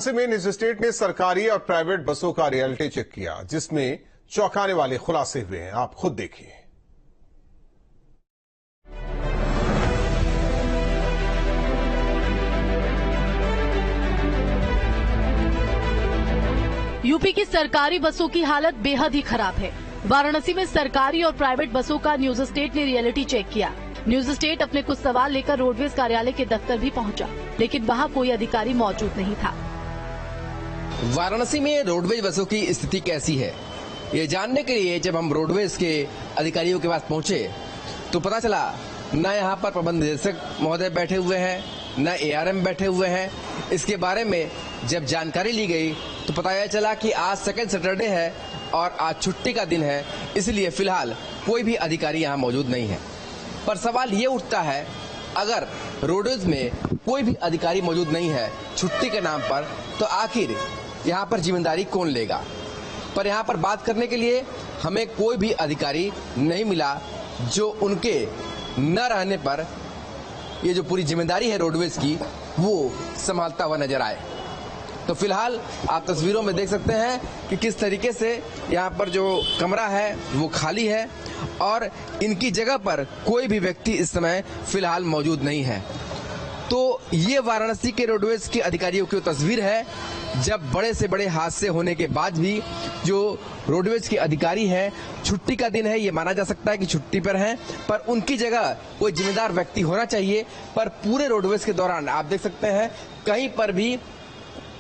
वाराणसी में निजी स्टेट ने सरकारी और प्राइवेट बसों का रियलिटी चेक किया, जिसमें चौंकाने वाले खुलासे हुए हैं। आप खुद देखिए। यूपी की सरकारी बसों की हालत बेहद ही खराब है। वाराणसी में सरकारी और प्राइवेट बसों का न्यूज स्टेट ने रियलिटी चेक किया। न्यूज स्टेट अपने कुछ सवाल लेकर रोडवेज कार्यालय के दफ्तर भी पहुंचा, लेकिन वहां कोई अधिकारी मौजूद नहीं था। वाराणसी में रोडवेज बसों की स्थिति कैसी है, ये जानने के लिए जब हम रोडवेज के अधिकारियों के पास पहुंचे तो पता चला न यहाँ पर प्रबंध निदेशक महोदय बैठे हुए हैं, न एआरएम बैठे हुए हैं। इसके बारे में जब जानकारी ली गई तो पता चला कि आज सेकंड सैटरडे है और आज छुट्टी का दिन है, इसलिए फिलहाल कोई भी अधिकारी यहाँ मौजूद नहीं है। पर सवाल ये उठता है, अगर रोडवेज में कोई भी अधिकारी मौजूद नहीं है छुट्टी के नाम पर, तो आखिर यहाँ पर जिम्मेदारी कौन लेगा। पर यहाँ पर बात करने के लिए हमें कोई भी अधिकारी नहीं मिला जो उनके न रहने पर ये जो पूरी जिम्मेदारी है रोडवेज की वो संभालता हुआ नजर आए। तो फिलहाल आप तस्वीरों में देख सकते हैं कि किस तरीके से यहाँ पर जो कमरा है वो खाली है और इनकी जगह पर कोई भी व्यक्ति इस समय फिलहाल मौजूद नहीं है। तो ये वाराणसी के रोडवेज के अधिकारियों की तस्वीर है, जब बड़े से बड़े हादसे होने के बाद भी जो रोडवेज के अधिकारी हैं, छुट्टी का दिन है, ये माना जा सकता है कि छुट्टी पर हैं, पर उनकी जगह कोई जिम्मेदार व्यक्ति होना चाहिए। पर पूरे रोडवेज के दौरान आप देख सकते हैं कहीं पर भी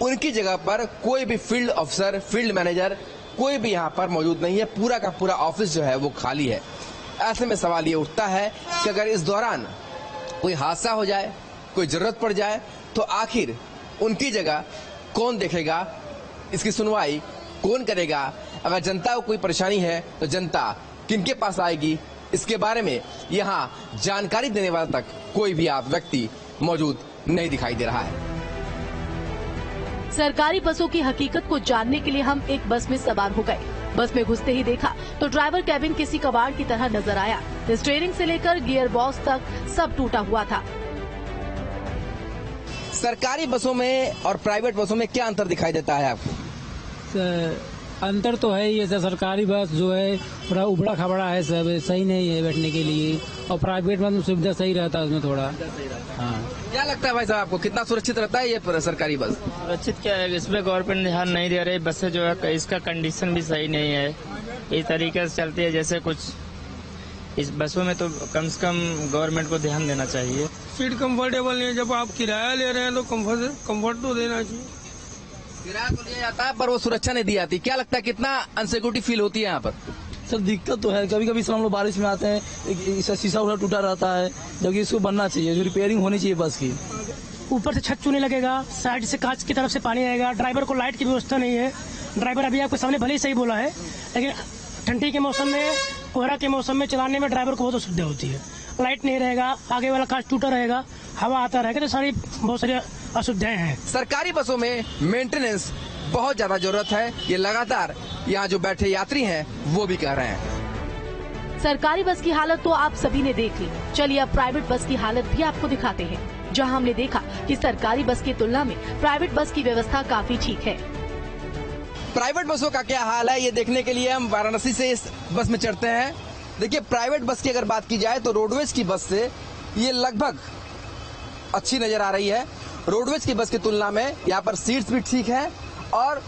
उनकी जगह पर कोई भी फील्ड अफसर, फील्ड मैनेजर कोई भी यहाँ पर मौजूद नहीं है। पूरा का पूरा ऑफिस जो है वो खाली है। ऐसे में सवाल ये उठता है कि अगर इस दौरान कोई हादसा हो जाए, कोई जरूरत पड़ जाए, तो आखिर उनकी जगह कौन देखेगा, इसकी सुनवाई कौन करेगा। अगर जनता को कोई परेशानी है तो जनता किनके पास आएगी, इसके बारे में यहाँ जानकारी देने वाला तक कोई भी आप व्यक्ति मौजूद नहीं दिखाई दे रहा है। सरकारी बसों की हकीकत को जानने के लिए हम एक बस में सवार हो गए। बस में घुसते ही देखा तो ड्राइवर कैबिन किसी कबाड़ की तरह नजर आया। स्टीयरिंग से लेकर गियर बॉक्स तक सब टूटा हुआ था। सरकारी बसों में और प्राइवेट बसों में क्या अंतर दिखाई देता है आपको? अंतर तो है ही, सरकारी बस जो है थोड़ा उबड़ा खबड़ा है, सब सही नहीं है बैठने के लिए, और प्राइवेट में सुविधा सही रहता है उसमें थोड़ा। हाँ, क्या लगता है भाई साहब आपको, कितना सुरक्षित रहता है ये सरकारी बस? सुरक्षित क्या है, इसमें गवर्नमेंट ध्यान नहीं दे रही। बसें जो है इसका कंडीशन भी सही नहीं है, इस तरीके से चलती है जैसे कुछ। इस बसों में तो कम से कम गवर्नमेंट को ध्यान देना चाहिए। सीट कंफर्टेबल नहीं है, जब आप किराया ले रहे हैं तो कंफर्ट तो देना चाहिए। किराया तो लिया जाता है पर वो सुरक्षा नहीं दी जाती। क्या लगता है कितना अनसिक्योरिटी फील होती है यहाँ पर? सर दिक्कत तो है, कभी कभी हम लोग बारिश में आते हैं, शीशा उड़ा टूटा रहता है, जबकि इसको बनना चाहिए, जो रिपेयरिंग होनी चाहिए बस की। ऊपर से छत चूने लगेगा, साइड से कांच की तरफ से पानी आएगा, ड्राइवर को लाइट की व्यवस्था नहीं है। ड्राइवर अभी आपके सामने भले ही सही बोला है, लेकिन ठंडी के मौसम में, कोहरा के मौसम में चलाने में ड्राइवर को बहुत असुविधा होती है। लाइट नहीं रहेगा, आगे वाला कांच टूटा रहेगा, हवा आता रहेगा, तो बहुत सारी असुविधाएं हैं। सरकारी बसों में मेंटेनेंस बहुत ज्यादा जरूरत है, ये लगातार यहाँ जो बैठे यात्री हैं वो भी कह रहे हैं। सरकारी बस की हालत तो आप सभी ने देख ली, चलिए अब प्राइवेट बस की हालत भी आपको दिखाते हैं, जहां हमने देखा कि सरकारी बस की तुलना में प्राइवेट बस की व्यवस्था काफी ठीक है। प्राइवेट बसों का क्या हाल है ये देखने के लिए हम वाराणसी से इस बस में चढ़ते हैं। देखिए, प्राइवेट बस की अगर बात की जाए तो रोडवेज की बस से ये लगभग अच्छी नजर आ रही है। रोडवेज की बस की तुलना में यहाँ पर सीट्स भी ठीक है और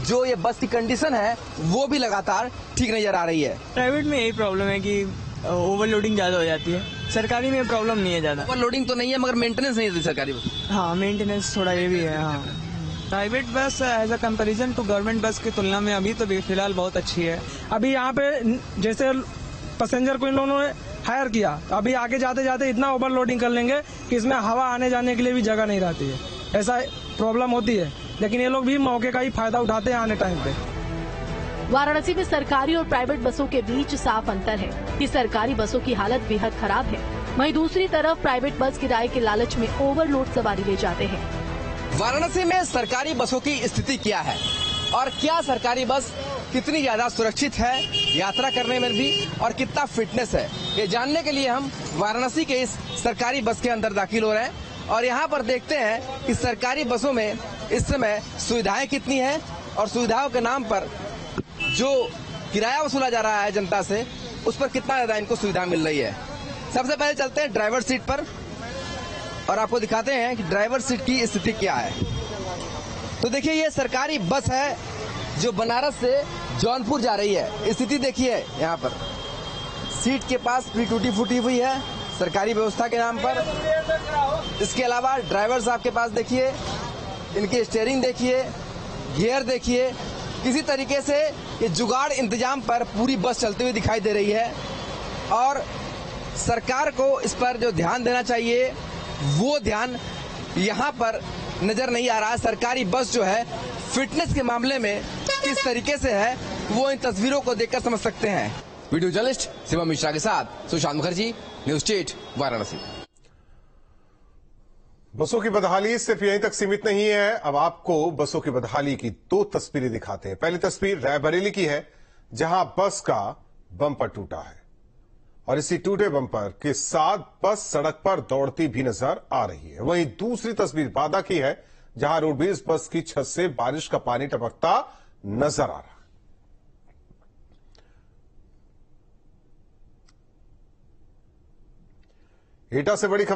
जो ये बस की कंडीशन है वो भी लगातार ठीक नजर आ रही है। प्राइवेट में यही प्रॉब्लम है कि ओवरलोडिंग ज्यादा हो जाती है, सरकारी में प्रॉब्लम नहीं है ज्यादा। ओवरलोडिंग तो नहीं है मगर मेंटेनेंस नहीं है सरकारी बस। हाँ, मेंटेनेंस थोड़ा ये भी है। हाँ, private bus as a comparison to government bus की तुलना में अभी तो फिलहाल बहुत अच्छी है। अभी यहाँ पे जैसे पैसेंजर को इन लोगों ने हायर किया, अभी आगे जाते जाते इतना ओवरलोडिंग कर लेंगे कि इसमें हवा आने जाने के लिए भी जगह नहीं रहती है। ऐसा प्रॉब्लम होती है, लेकिन ये लोग भी मौके का ही फायदा उठाते हैं आने टाइम पे। वाराणसी में सरकारी और प्राइवेट बसों के बीच साफ अंतर है कि सरकारी बसों की हालत बेहद खराब है, वहीं दूसरी तरफ प्राइवेट बस किराए के लालच में ओवरलोड सवारी ले जाते हैं। वाराणसी में सरकारी बसों की स्थिति क्या है और क्या सरकारी बस कितनी ज्यादा सुरक्षित है यात्रा करने में भी और कितना फिटनेस है, ये जानने के लिए हम वाराणसी के इस सरकारी बस के अंदर दाखिल हो रहे हैं और यहाँ पर देखते हैं कि सरकारी बसों में इस समय सुविधाएं कितनी हैं और सुविधाओं के नाम पर जो किराया वसूला जा रहा है जनता से, उस पर कितना ज्यादा इनको सुविधा मिल रही है। सबसे पहले चलते हैं ड्राइवर सीट पर और आपको दिखाते हैं कि ड्राइवर सीट की स्थिति क्या है। तो देखिए, ये सरकारी बस है जो बनारस से जौनपुर जा रही है। स्थिति देखिए, यहाँ पर सीट के पास भी टूटी फूटी हुई है सरकारी व्यवस्था के नाम पर। इसके अलावा ड्राइवर साहब के पास देखिए, इनके स्टीयरिंग देखिए, गियर देखिए, किसी तरीके से ये जुगाड़ इंतजाम पर पूरी बस चलती हुई दिखाई दे रही है। और सरकार को इस पर जो ध्यान देना चाहिए वो ध्यान यहाँ पर नजर नहीं आ रहा है। सरकारी बस जो है फिटनेस के मामले में किस तरीके से है वो इन तस्वीरों को देखकर समझ सकते हैं। वीडियो जर्नलिस्ट शिवम मिश्रा के साथ सुशांत मुखर्जी, न्यूज स्टेट, वाराणसी। बसों की बदहाली सिर्फ यहीं तक सीमित नहीं है। अब आपको बसों की बदहाली की 2 तस्वीरें दिखाते हैं। पहली तस्वीर रायबरेली की है, जहां बस का बम्पर टूटा है और इसी टूटे बम्पर के साथ बस सड़क पर दौड़ती भी नजर आ रही है। वहीं दूसरी तस्वीर बादा की है, जहां रोडवेज बस की छत से बारिश का पानी टपकता नजर आ रहा है। एटा से बड़ी खबर